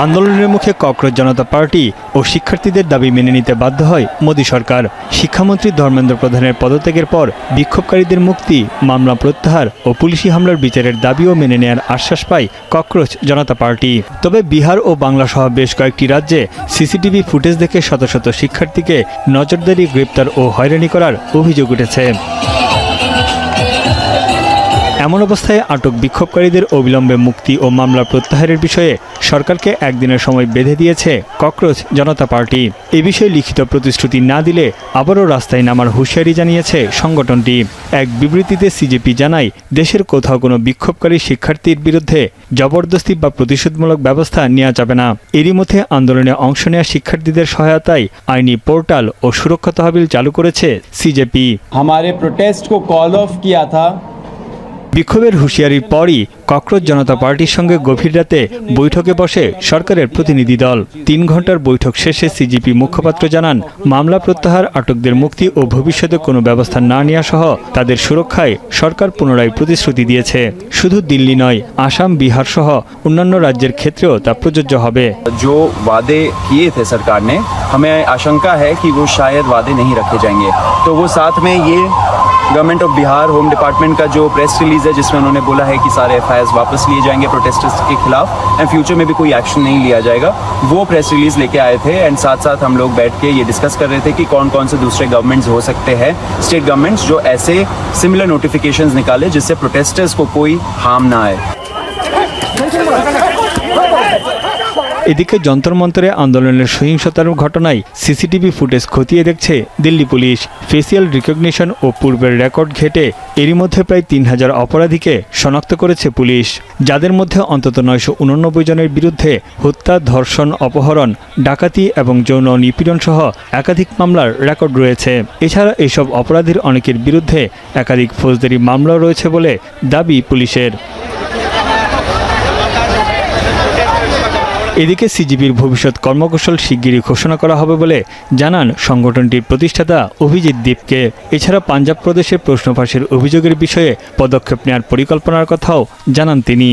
আন্দোলনের মুখে ককরোচ জনতা পার্টি ও শিক্ষার্থীদের দাবি মেনে নিতে বাধ্য হয় মোদী সরকার। শিক্ষামন্ত্রী ধর্মেন্দ্র প্রধানের পদত্যাগের পর বিক্ষোভকারীদের মুক্তি, মামলা প্রত্যাহার ও পুলিশি হামলার বিচারের দাবিও মেনে নেয়ার আশ্বাস পায় ককরোচ জনতা পার্টি। তবে বিহার ও বাংলা সহ বেশ কয়েকটি রাজ্যে সিসিটিভি ফুটেজ দেখে শত শত শিক্ষার্থীকে নজরদারি, গ্রেপ্তার ও হয়রানি করার অভিযোগ উঠেছে। এমন অবস্থায় আটক বিক্ষোভকারীদের অবিলম্বে মুক্তি ও মামলা প্রত্যাহারের বিষয়ে সরকারকে একদিনের সময় বেঁধে দিয়েছে ককরোচ জনতা পার্টি। এ বিষয়ে লিখিত প্রতিশ্রুতি না দিলে আবারও রাস্তায় নামার হুঁশিয়ারি জানিয়েছে সংগঠনটি। এক বিবৃতিতে সিজেপি জানায়, দেশের কোথাও কোনো বিক্ষোভকারী শিক্ষার্থীর বিরুদ্ধে জবরদস্তি বা প্রতিশোধমূলক ব্যবস্থা নেওয়া যাবে না। এরই মধ্যে আন্দোলনে অংশ নেওয়া শিক্ষার্থীদের সহায়তায় আইনি পোর্টাল ও সুরক্ষা তহবিল চালু করেছে সিজেপি। हमारे प्रोटेस्ट को कॉल ऑफ किया था। বিক্ষোভের হুঁশিয়ারির পরই ককরোচ জনতা পার্টির সঙ্গে গভীর রাতে বৈঠকে বসে সরকারের প্রতিনিধি দল। ৩ ঘন্টার বৈঠক শেষে সিজিপি মুখপাত্র জানান, মামলা প্রত্যাহার, আটকদের মুক্তি ও ভবিষ্যতে কোনো ব্যবস্থা না নেওয়া সহ তাদের সুরক্ষায় সরকার পুনরায় প্রতিশ্রুতি দিয়েছে। শুধু দিল্লি নয়, আসাম, বিহার সহ অন্যান্য রাজ্যের ক্ষেত্রেও তা প্রযোজ্য হবে। जो वादे किए थे सरकार ने, हमें आशंका है कि वो शायद वादे नहीं रखे जाएंगे। तो वो साथ में ये government of Bihar home department का जो प्रेस रिलीज है जिसमें उन्होंने बोला है कि सारे एफआईआर वापस लिए जाएंगे प्रोटेस्टर्स के खिलाफ एंड फ्यूचर में भी कोई एक्शन नहीं लिया जाएगा, वो प्रेस रिलीज लेके आए थे। एंड साथ साथ हम लोग बैठ के ये डिस्कस कर रहे थे कि कौन कौन से दूसरे गवर्नमेंट्स हो सकते हैं, स्टेट गवर्नमेंट्स, जो ऐसे सिमिलर नोटिफिकेशंस निकाले जिससे प्रोटेस्टर्स को कोई हार्म ना आए। এদিকে যন্তর মন্তরে আন্দোলনের সহিংসতার ঘটনায় সিসিটিভি ফুটেজ খতিয়ে দেখছে দিল্লি পুলিশ। ফেসিয়াল রিকগনিশন ও পূর্বের রেকর্ড ঘেটে এরই মধ্যে প্রায় ৩,০০০ অপরাধীকে শনাক্ত করেছে পুলিশ, যাদের মধ্যে অন্তত ৯৮৯ জনের বিরুদ্ধে হত্যা, ধর্ষণ, অপহরণ, ডাকাতি এবং যৌন নিপীড়ন সহ একাধিক মামলার রেকর্ড রয়েছে। এছাড়া এইসব অপরাধীর অনেকের বিরুদ্ধে একাধিক ফৌজদারি মামলা রয়েছে বলে দাবি পুলিশের। এদিকে সিজিবির ভবিষ্যৎ কর্মকৌশল শিগগিরই ঘোষণা করা হবে বলে জানান সংগঠনটির প্রতিষ্ঠাতা অভিজিৎ দীপকে। এছাড়া পাঞ্জাব প্রদেশে প্রশ্ন ফাঁসের অভিযোগের বিষয়ে পদক্ষেপ নেওয়ার পরিকল্পনার কথাও জানান তিনি।